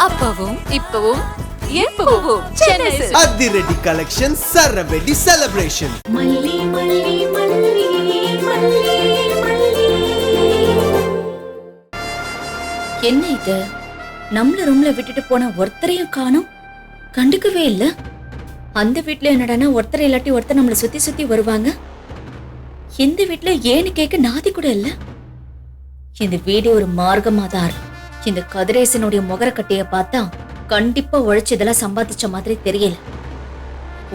அப்பவும் இப்பவும் எப்பவும் சென்னை சில்க்ஸ். அதிரடி கலெக்ஷன், சரவெடி செலிப்ரேஷன். மல்லி மல்லி மல்லி மல்லி மல்லி. என்ன இது? நம்மள ரூம்ல விட்டுட்டு போன ஒருத்தரையும் காணோம், கண்டுக்கவே இல்ல. அந்த வீட்ல என்னடானா ஒருத்தரை இல்லாட்டி ஒருத்தர் நம்மள சுத்தி சுத்தி வருவாங்க. இந்த வீட்ல ஏன்னு கேட்க நாதி கூட இல்ல. இந்த வீடு ஒரு மார்க்கமா தான் இருக்கு. இந்த கதிரேசனுடைய முகரக்கட்டைய பார்த்தா கண்டிப்பா உழைச்சு இதெல்லாம் சம்பாதிச்ச மாதிரி தெரியல.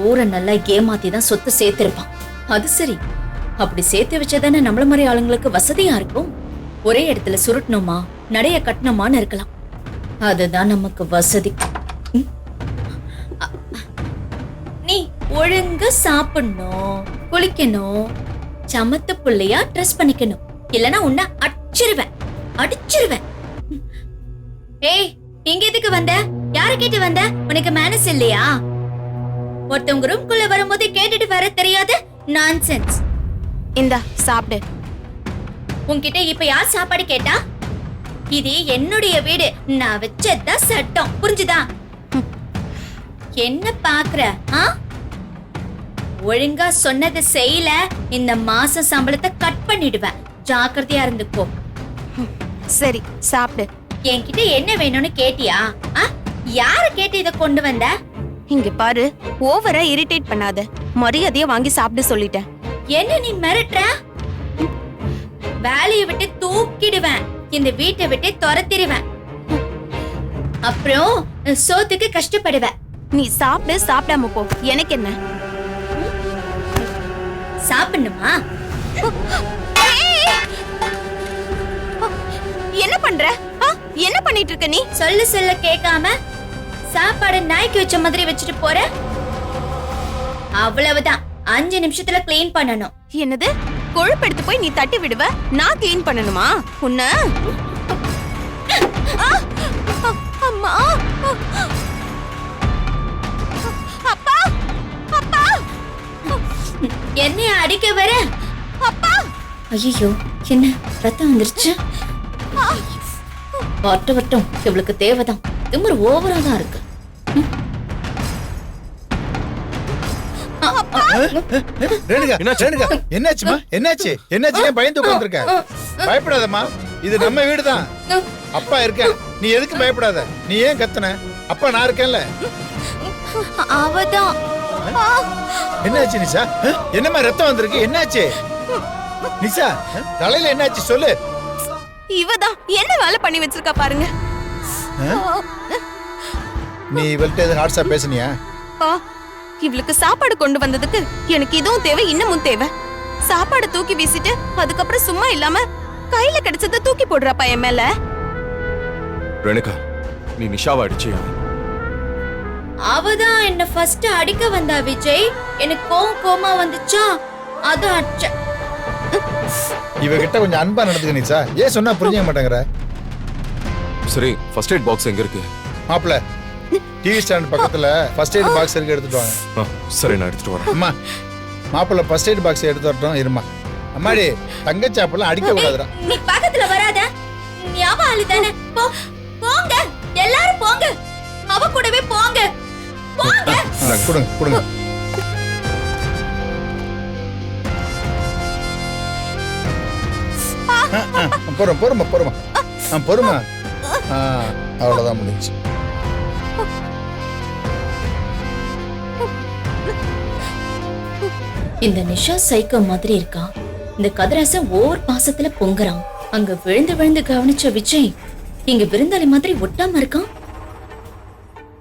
ஊரை நல்லா ஏமாத்தி தான் சொத்து சேர்த்திருப்பான். அது சரி, அப்படி சேர்த்து வச்சதானே நம்மள மாதிரி ஆளுங்களுக்கு வசதியா இருக்கும். ஒரே இடத்துல சுருட்டணுமா நடைய கட்டணுமான்னு இருக்கலாம். அதுதான் நமக்கு வசதி. நீ ஒழுங்கா சாப்பிடணும், குளிக்கணும், சமத்து புள்ளையா ட்ரெஸ் பண்ணிக்கணும். இல்லனா உன்னை அடிச்சிருவேன். ஏய், இங்க எதுக்கு வந்த? யார கேட்டு வந்த? உனக்கு மேனஸ் இல்லையா? ஒருத்தவங்க ரூம்குள்ள வரும்போது கேட்டுட்டு வர தெரியாது. நான்சென்ஸ். இந்தா சாப்பிடு. உன்கிட்ட இப்ப யார் சாப்பாடு கேட்டா? இது என்னுடைய வீடு, நான் வச்சதா சட்டம், புரிஞ்சுதா? என்ன பாக்குற? ஒழுங்கா சொன்னதை செய்யல, இந்த மாச சம்பளத்தை கட் பண்ணிடுவேன். ஜாக்கிரதையா இருந்துக்கோ. சரி சாப்பிடு. என்கிட்ட என்ன வேணும்னு கேட்டியா? யார கேட்டு இத கொண்டு வந்த? இங்க பாரு, ஓவரா இரிட்டேட் பண்ணாத. மரியாதையா வாங்கி சாப்பிட சொல்லிட்டேன். என்ன நீ மிரட்டுற? வேலையை விட்டு தூக்கிடுவேன், இந்த வீட்டை விட்டு துரத்திடுவேன். அப்புறம் சோத்துக்கு கஷ்டப்படுவேன். நீ சாப்பிடு, சாப்பிடாம போ, எனக்கு என்ன? சாப்பிடணுமா? என்ன பண்ற? என்ன பண்ணிட்டு இருக்க நீ? சொல்ல கேட்காம சாப்பாடு நாய்க்கு வச்ச மாதிரி வச்சுட்டு போற. அவ்வளவுதான், 5 நிமிஷத்துல கிளீன் பண்ணணும். என்னது? கொழுப்பு எடுத்து போய் நீ தட்டி விடுவ, நான் கிளீன் பண்ணணுமா? உன்ன அம்மா, அப்பா, அப்பா, என்னைய அடிக்க வர? அப்பா. ஐயோ, என்ன ரத்தம் வந்துருச்சு? வட்டம் இவளுக்கு தேவைதான். திமிரு ஓவரா தான் இருக்கு. என்னாச்சுமா? என்னாச்சு? பயந்து உட்கார்ந்திருக்க? பயப்படாதம்மா, இது நம்ம வீடுதான். அப்பா இருக்க, நீ எதுக்கு பயப்படாத. நீ ஏன் கத்துன? அப்பா நான் இருக்கேன்ல. அவதான். என்னாச்சு நிஷா? என்னமா ரத்தம் வந்திருக்கு? என்னாச்சு நிஷா? தலையில என்னாச்சு சொல்லு. இவதான் என்ன வேலை பண்ணி வச்சிருக்கா பாருங்க. நீ இவள்கிட்ட எதுவும் ஹார்ட்ஸா பேசுனியா? இவளுக்கு சாப்பாடு கொண்டு வந்ததுக்கு எனக்கு இதுவும் தேவை, இன்னமும் தேவை. சாப்பாடு தூக்கி வீசிட்டு அதுக்கப்புறம் சும்மா இல்லாம கையில கிடைச்சத தூக்கி போடுறாப்பா என் மேல. ரேணுகா, நீ நிஷாவை அடிச்சியா? அவதான் என்ன ஃபர்ஸ்ட் அடிக்க வந்தா விஜய். எனக்கு கோமா வந்துச்சா, அது அடிச்ச. இவகிட்ட கொஞ்சம் அன்பா நடந்துக்க நிஷா. ஏன் சொன்னா புரிஞ்சுக்க மாட்டேங்கிற? சரி, ஃபர்ஸ்ட் எய்ட் பாக்ஸ் எங்க இருக்கு? மாப்ள, டிவி ஸ்டாண்ட் பக்கத்துல ஃபர்ஸ்ட் எய்ட் பாக்ஸ் இருக்கு, எடுத்துட்டு வாங்க. சரி, நான் எடுத்துட்டு வரேன். அம்மா, மாப்பிள்ள ஃபர்ஸ்ட் எய்ட் பாக்ஸ் எடுத்து வரட்டும். இருமா அம்மாடி, தங்கச்சி அப்பெல்லாம் அடிக்க கூடாதுடா. நீ பக்கத்துல வராத. ஞாபகம் ஆளுதானே? போங்க, எல்லாரும் போங்க. அவ கூடவே போங்க. கொடுங்க. பொறுமா. அவ்வளவுதான் முடிஞ்சு. இந்த நிஷா சைக்கோ மாதிரி இருக்கா. இந்த கதிராசன் ஓவர் பாசத்துல பொங்குறான். அங்க விழுந்து கவனிச்ச விஜய் இங்க விருந்தாளி மாதிரி ஒட்டாம இருக்கான்.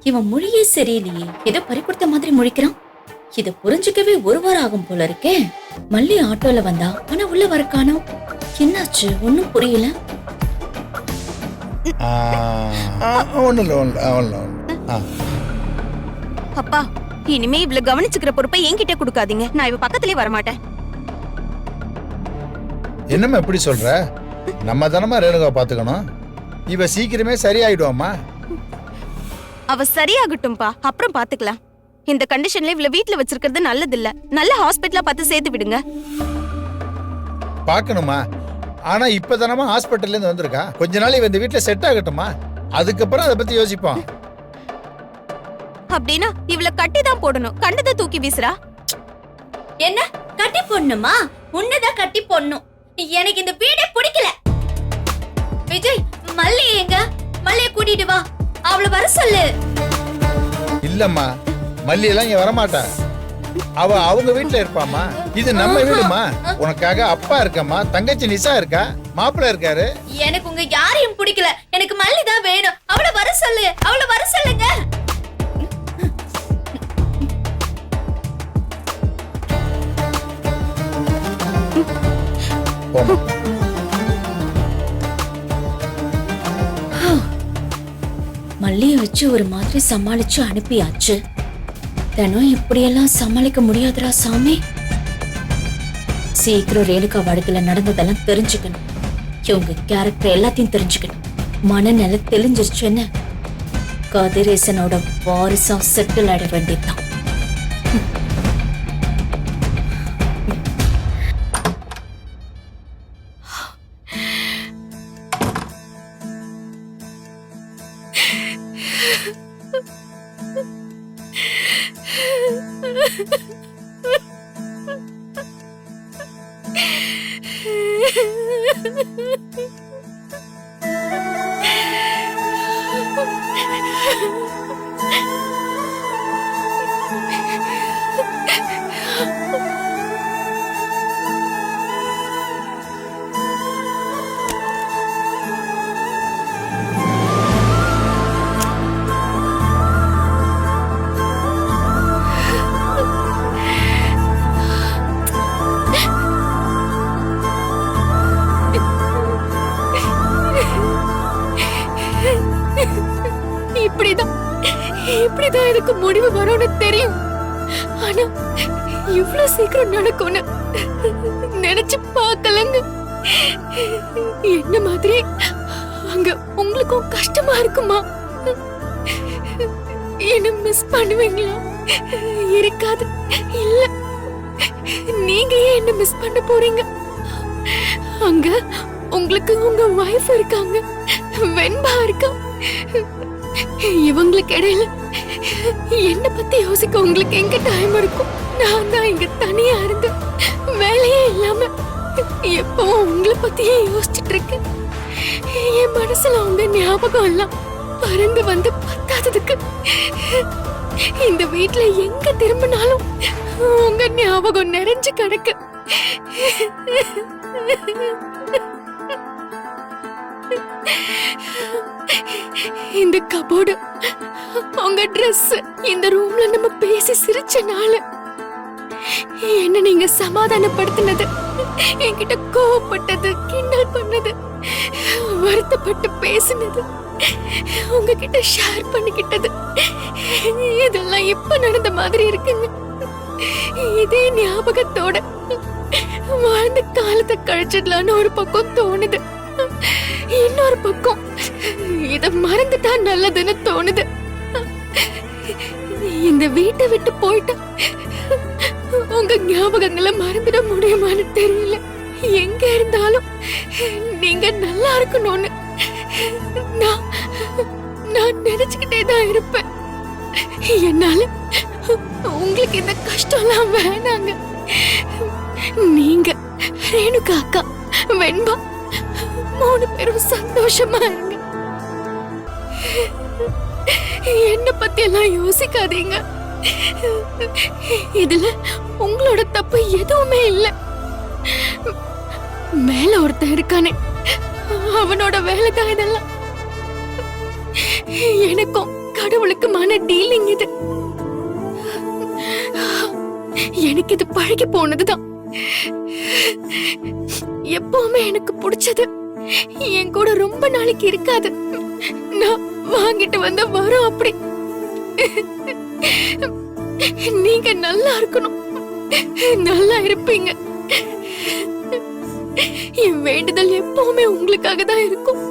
இவன் மொழியே சரியில்லையே, ஏதோ பறி கொடுத்த மாதிரி முழிக்கிறான். இத புரிஞ்சுக்கவே 1 வாரம் ஆகும் போல இருக்கே. மல்லி ஆட்டோல வந்தா, ஆனா உள்ள வர காணோம். என்னாச்சு? ஒன்னும் புரியல. அப்பா, இனிமே இவள கவனிச்சுக்கிற பொறுப்பை என்கிட்ட கொடுக்காதீங்க. நான் இவ பக்கத்துலயே வரமாட்டேன். என்னம்மா எப்படி சொல்ற? நம்ம தானமா ரேணுகா பாத்துக்கணும். இவ சீக்கிரமே சரியாயிடுவாமா. அவ சரியாகட்டும்பா, அப்புறம் பாத்துக்கலாம். இந்த கண்டிஷன்ல இவள வீட்ல வச்சிருக்கிறது நல்லது இல்ல. நல்ல ஹாஸ்பிடலா பார்த்து சேர்த்து விடுங்க. பாக்கணுமா? ஆனா இப்பதானமா ஹாஸ்பிட்டல்ல இருந்து வந்திருக்கா. கொஞ்ச நாள் இவ இந்த வீட்ல செட் ஆகட்டுமா? அதுக்கப்புறம் அதை பத்தி யோசிப்போம். அப்படின்னா இவள கட்டி தான் போடணும், கண்டதை தூக்கி வீசுறா. என்ன கட்டி போடணுமா? உன்னதான் கட்டி போடணும். எனக்கு இந்த வீடே பிடிக்கல. விஜய், மல்லி எங்க? மல்லிய கூட்டிட்டு வா, அவளை வர சொல்லு. இல்லம்மா, மல்லி எல்லாம் இங்க வரமாட்டா. அவ அவங்க வீட்டுல இருப்பாமா. இது நம்ம வீடுமா. உனக்காக அப்பா இருக்கம்மா, தங்கச்சி நிசா இருக்கா, மாப்பிள்ள இருக்காரு. எனக்கு உங்க யாரையும் பிடிக்கல. எனக்கு மல்லி தான் வேணும். அவளை வர சொல்லு, அவளை வர சொல்லுங்க. மல்லிய வச்சு ஒரு மாதிரி சமாளிச்சு அனுப்பியாச்சு. தினம் இப்படியெல்லாம் சமாளிக்க முடியாதுடா சாமி. சீக்கிரம் ரேணுகா வாழ்க்கையில நடந்ததெல்லாம் தெரிஞ்சுக்கணும். இவங்க கேரக்டர் எல்லாத்தையும் தெரிஞ்சுக்கணும். மனநிலை தெளிஞ்சிருச்சுன்னு கதிரேசனோட வாரிசா செட்டில் ஆட வேண்டியதுதான். இப்படிதான் எனக்கு முடிவு வரும்னு தெரியும். ஆனா இவ்வளவு சீக்கிரம் நடக்கும்னு நினைச்சு பார்க்கலங்க. என்ன மாதிரி அங்க உங்களுக்கும் கஷ்டமா இருக்குமா? என்ன மிஸ் பண்ணுவீங்களா? இருக்காது. இல்ல, நீங்க ஏன் என்ன மிஸ் பண்ண போறீங்க? அங்க உங்களுக்கு உங்க வைஃப் இருக்காங்க, வெண்பா இருக்கா. இவங்களுக்கு இடையில என்ன பத்தி யோசிக்க உங்களுக்கு எங்க டைம் இருக்கும்? நான் தான் இங்க தனியா இருந்து வேலையே இல்லாம எப்பவும் உங்களை பத்தியே யோசிச்சுட்டு இருக்கேன். என் மனசுல உங்க ஞாபகம் எல்லாம் பறந்து வந்து பத்தாததுக்கு இந்த வீட்டுல எங்க திரும்பினாலும் உங்க ஞாபகம் நிறைஞ்சு கிடக்கு. இந்த கபோர்டு, உங்க ட்ரெஸ், இந்த ரூம்ல நம்ம பேசி சிரிச்ச நாள், என்ன நீங்க சமாதானப்படுத்தினது, என்கிட்ட கோவப்பட்டது, கிண்டல் பண்ணது, வருத்தப்பட்டு பேசினது, உங்ககிட்ட ஷேர் பண்ணிக்கிட்டது, இதெல்லாம் இப்ப நடந்த மாதிரி இருக்குங்க. இதே ஞாபகத்தோட வாழ்ந்த காலத்தை கழிச்சிடலான்னு ஒரு பக்கம் தோணுது. இன்னொரு பக்கம் இத மறந்துட்டா நல்லதுன்னு தோணுது. இந்த வீட்டை விட்டு போயிட்டா உங்க ஞாபகங்களை மறந்துட முடியுமான்னு தெரியல. எங்க இருந்தாலும் நீங்க நல்லா இருக்கணும்னு நான் நினைச்சுக்கிட்டே தான் இருப்பேன். என்னால உங்களுக்கு இந்த கஷ்டம் எல்லாம் வேணாங்க. நீங்க, ரேணுகா அக்கா, வெண்பா 3 பேரும் சந்தோஷமா இருங்க. என்ன பத்தி எல்லாம் யோசிக்காதீங்க. இதுல உங்களோட தப்பு எதுவுமே இல்ல. மேல ஒருத்தன் இருக்கானே, அவனோட வேலைதான் இதெல்லாம். எனக்கும் கடவுளுக்குமான டீலிங் இது. எனக்கு இது பழகி போனதுதான். எப்பவுமே எனக்கு பிடிச்சது என் கூட ரொம்ப நாளைக்கு இருக்காது. நான் வாங்கிட்டு வந்த வரும் அப்படி. நீங்க நல்லா இருக்கணும், நல்லா இருப்பீங்க. என் வேண்டுதல் எப்பவுமே உங்களுக்காக தான் இருக்கும்.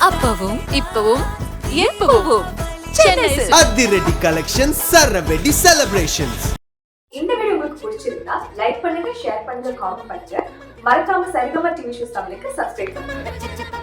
அப்பவும் இப்பவும் எப்பவும் சென்னை சில்க்ஸ். அதிரடி கலெக்ஷன் சரவெடி செலிப்ரேஷன்ஸ். இந்த வீடியோ உங்களுக்கு பிடிச்சிருந்தா லைக் பண்ணுங்க, ஷேர் பண்ணுங்க, காமெண்ட் பண்ணுங்க. மறக்காம சரிகமா டிவி ஷோஸ் தமிழுக்கு சப்ஸ்கிரைப் பண்ணுங்க.